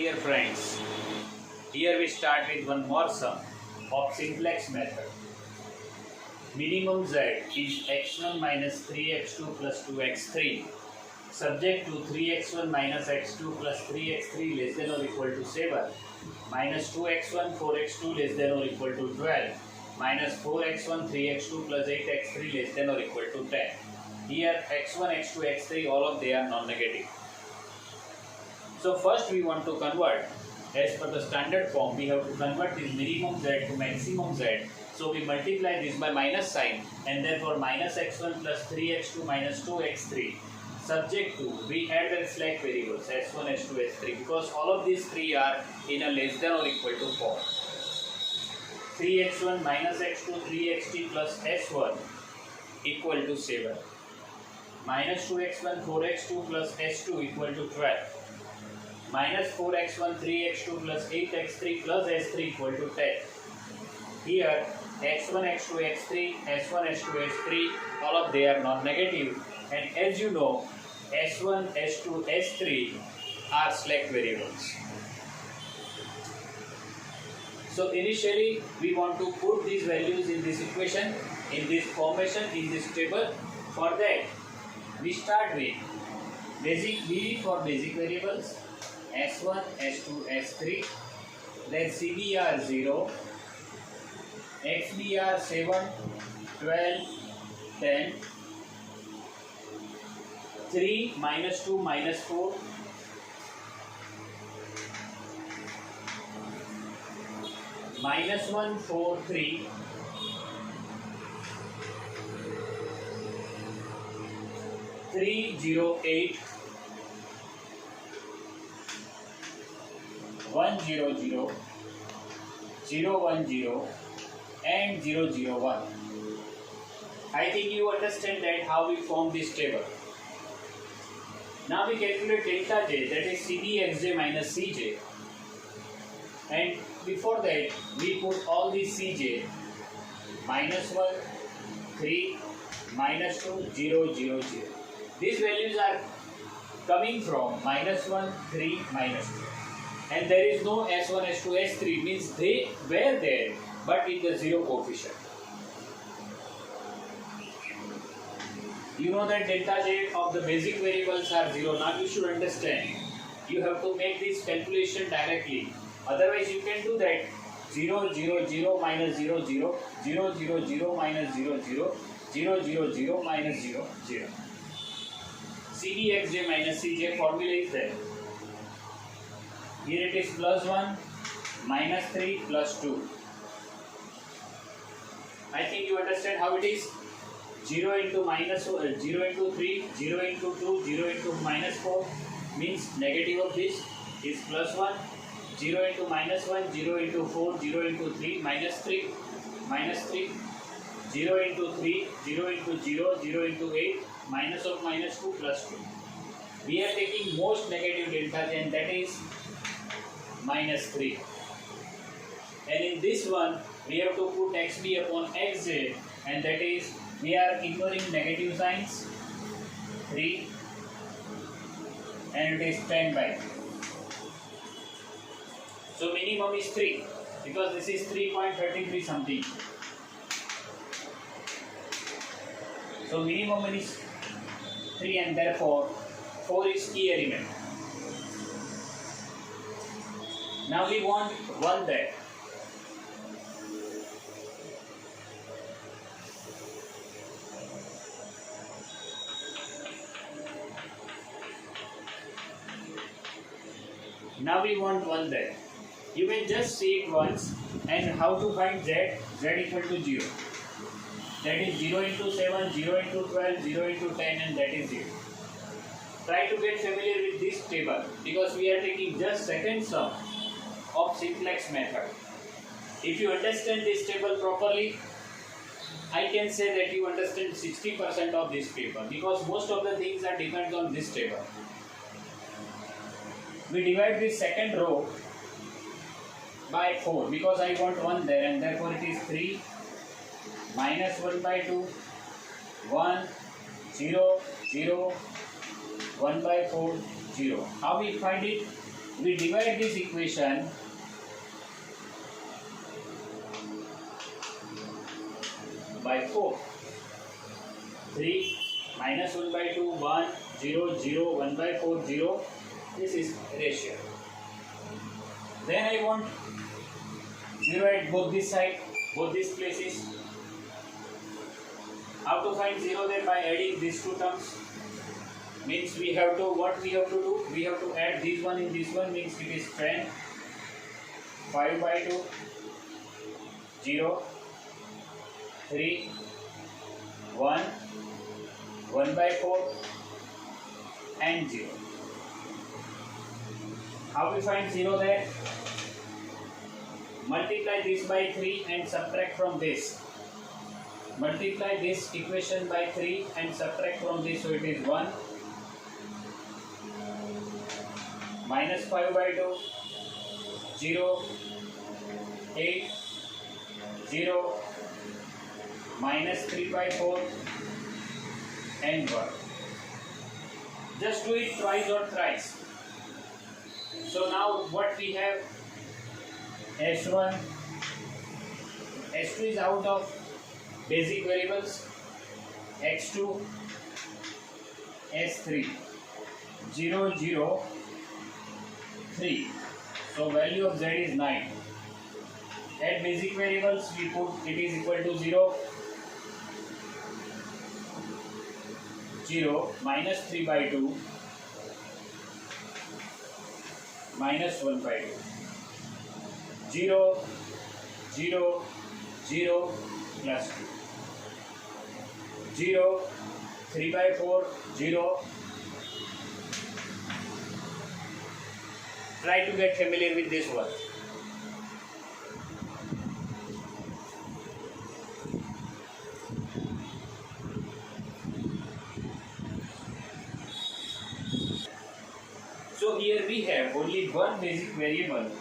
dear friends, here we start with one more sum of simplex method. Minimum z is x1 minus 3x2 plus 2x3 subject to 3x1 minus x2 plus 3x3 less than or equal to 7 minus 2x1 4x2 less than or equal to 12 minus 4x1 3x2 plus 8x3 less than or equal to 10. Here x1, x2, x3 all of they are non-negative. So first we want to convert, as per the standard form we have to convert this minimum z to maximum z. So we multiply this by minus sign and therefore minus x1 plus 3x2 minus 2x3 subject to, we add the slack variables s1, s2, s3 because all of these three are in a less than or equal to 4. 3x1 minus x2 3xt plus s1 equal to 7 minus 2x1 4x2 plus s2 equal to 12 minus 4x1 3x2 plus 8x3 plus s3 equal to 10. Here x1, x2, x3, s1, s2, s3 all of they are non-negative, and as you know s1, s2, s3 are slack variables. So initially we want to put these values in this equation, in this formation, in this table. For that we start with basic V for basic variables s1, s2, s3, then CBR 0, XBR 7, 12, 10, 3, minus 2, minus 4, minus 1, 4, 3, 3, 0, 8, 1, 0, 0, 0, 1, 0, and 0, 0, 1. I think you understand that how we form this table. Now we calculate delta j, that is CBxj minus Cj, and before that we put all these Cj minus 1, 3, minus 2, 0, 0, 0. These values are coming from minus 1, 3, minus 2. And there is no S1, S2, S3 means they were there but with the zero coefficient. You know that delta j of the basic variables are 0. Now you should understand. You have to make this calculation directly. Otherwise you can do that 0, 0, 0 minus 0, 0, 0, 0, 0 minus 0, 0, 0, 0, 0 minus 0, 0. CBxj minus Cj formula is there. Here it is plus 1, minus 3, plus 2. I think you understand how it is. 0 into minus 0 into 3, 0 into 2, 0 into minus 4 means negative of this is plus 1. 0 into minus 1, 0 into 4, 0 into 3, minus 3, minus 3. 0 into 3, 0 into 0, 0 into 8, minus of minus 2, plus 2. We are taking most negative delta j, and that is minus 3. And in this one we have to put xb upon xj, and that is we are ignoring negative signs 3 and it is 10 by 3. So minimum is 3 because this is 3.33 something. So minimum is 3 and therefore 4 is key element. Now we want 1 there. Now we want 1 there. You can just see it once, and how to find z? Z equal to 0. That is 0 into 7, 0 into 12, 0 into 10, and that is 0. Try to get familiar with this table because we are taking just second sum of simplex method. If you understand this table properly, I can say that you understand 60% of this paper because most of the things are depends on this table. We divide this second row by 4 because I want 1 there, and therefore it is 3 minus 1 by 2, 1, 0, 0, 1 by 4, 0. How we find it? we divide this equation by 4. 3 minus 1 by 2, 1, 0, 0, 1 by 4, 0. This is ratio. Then I want 0 at both this side, both these places. How to find 0 there? By adding these two terms. Means we have to, what we have to do? We have to add this one in this one, means it is 10. 5 by 2, 0, 3, 1, 1 by 4 and 0. How we find 0 there? Multiply this by 3 and subtract from this. Multiply this equation by 3 and subtract from this, so it is 1. Minus 5 by 2, 0, 8, 0, minus 3 by 4 and 1. Just do it twice or thrice. So now what we have? S1, S2 is out of basic variables, X2, S3, 0, 0, 3. So value of Z is 9. At basic variables we put it is equal to 0, 0, minus 3 by 2, minus 1 by 2. 0, 0, 0, plus 2. 0, 3 by 4, 0. Try to get familiar with this one. So here we have only one basic variable,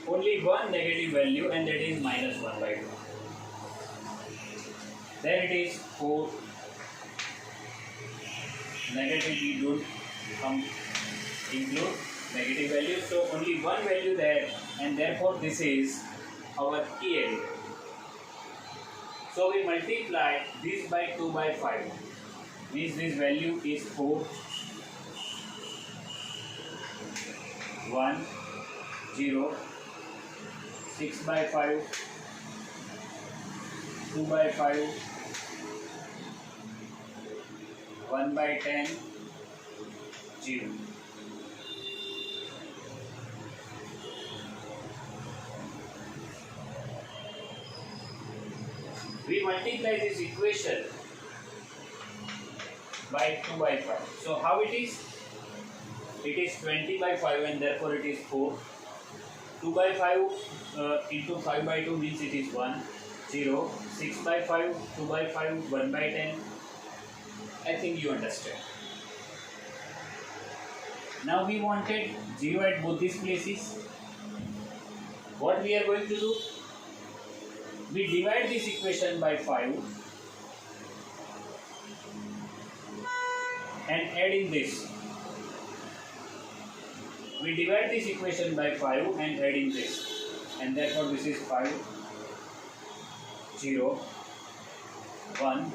only one negative value, and that is minus 1 by 2. Then it is 4. Negative we don't include negative value, so only one value there, and therefore this is our key area. So we multiply this by 2 by 5, means this value is 4, 1, 0, 6 by 5, 2 by 5, 1 by 10, 0. We multiply this equation by 2 by 5. So how it is? It is 20 by 5 and therefore it is 4. 2 by 5 into 5 by 2 means it is 1, 0, 6 by 5, 2 by 5, 1 by 10. I think you understand. Now we wanted 0 at both these places. What we are going to do? We divide this equation by 5 and add in this. We divide this equation by 5 and add in this, and therefore this is 5, 0, 1,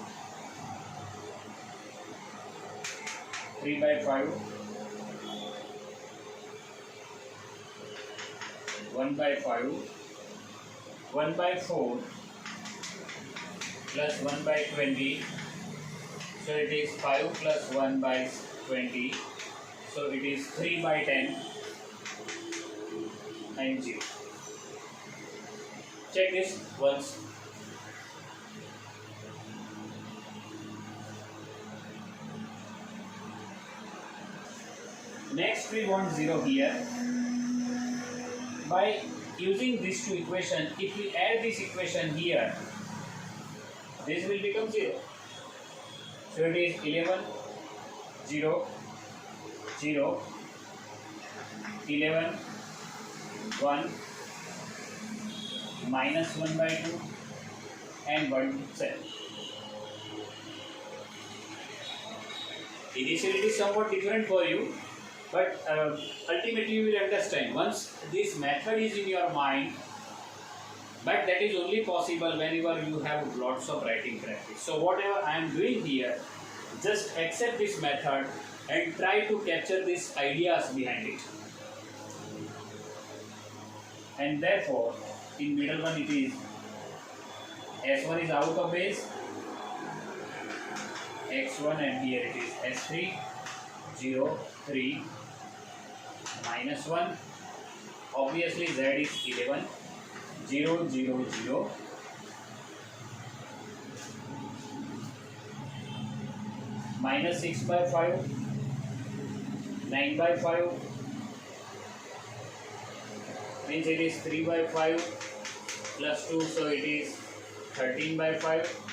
3 by 5, 1 by 5, 1 by 4 plus 1 by 20, so it is 5 plus 1 by 20, so it is 3 by 10 and 0. Check this once. Next we want 0 here. By using these two equations, if we add this equation here, this will become 0. So it is 11, 0, 0, 11, 1, minus 1 by 2 and 1, 7. Initially it is somewhat different for you, But ultimately you will understand once this method is in your mind, but that is only possible whenever you have lots of writing practice. So whatever I am doing here, just accept this method and try to capture these ideas behind it. And therefore, in middle one it is S1 is out of base, X1, and here it is S3, 0, 3, minus 1. Obviously Z is 11, 0, 0, 0. Minus 6 by 5, 9 by 5, means it is 3 by 5 plus 2, so it is 13 by 5.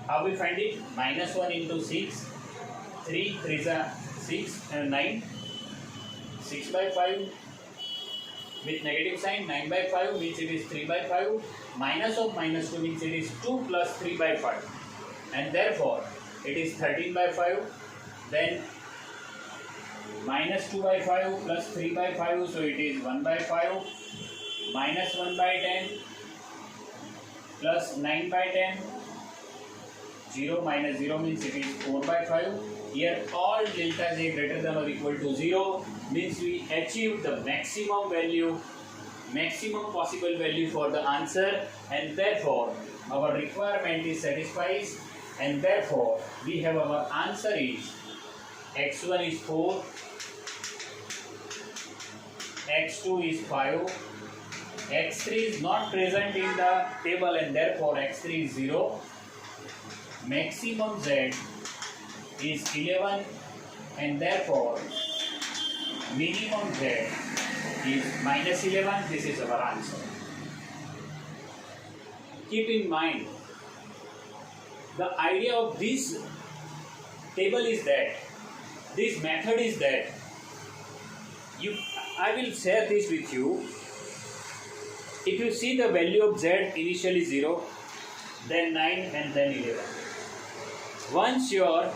How we find it? Minus 1 into 6, 3, 3 is 6 and 9, 6 by 5 with negative sign, 9 by 5 means it is 3 by 5, minus of minus 2 means it is 2 plus 3 by 5, and therefore it is 13 by 5, then minus 2 by 5 plus 3 by 5, so it is 1 by 5, minus 1 by 10 plus 9 by 10, 0 minus 0 means it is 4 by 5. Here all delta j greater than or equal to 0 means we achieve the maximum value, maximum possible value for the answer, and therefore our requirement is satisfied, and therefore we have our answer is x1 is 4, x2 is 5, x3 is not present in the table and therefore x3 is 0, maximum z is 11 and therefore minimum z is minus 11. This is our answer. Keep in mind, the idea of this table is that, this method is that, I will share this with you. If you see the value of z initially 0, then 9 and then 11. Once your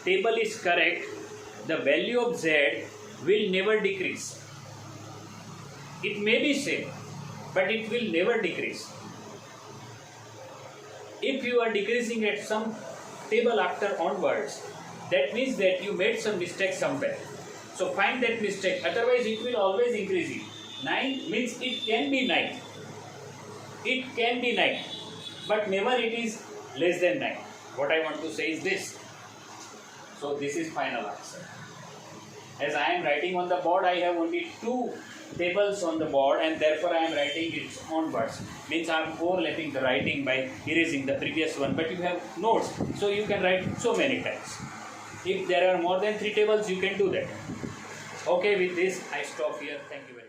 table is correct, the value of z will never decrease. It may be same, but it will never decrease. If you are decreasing at some table after onwards, that means that you made some mistake somewhere. So find that mistake, otherwise it will always increase. 9 means it can be 9. It can be 9, but never it is less than 9. What I want to say is this. So this is final answer. As I am writing on the board, I have only 2 tables on the board and therefore I am writing it onwards. Means I am overlapping the writing by erasing the previous one. But you have notes, so you can write so many times. If there are more than 3 tables, you can do that. Okay, with this I stop here. Thank you very much.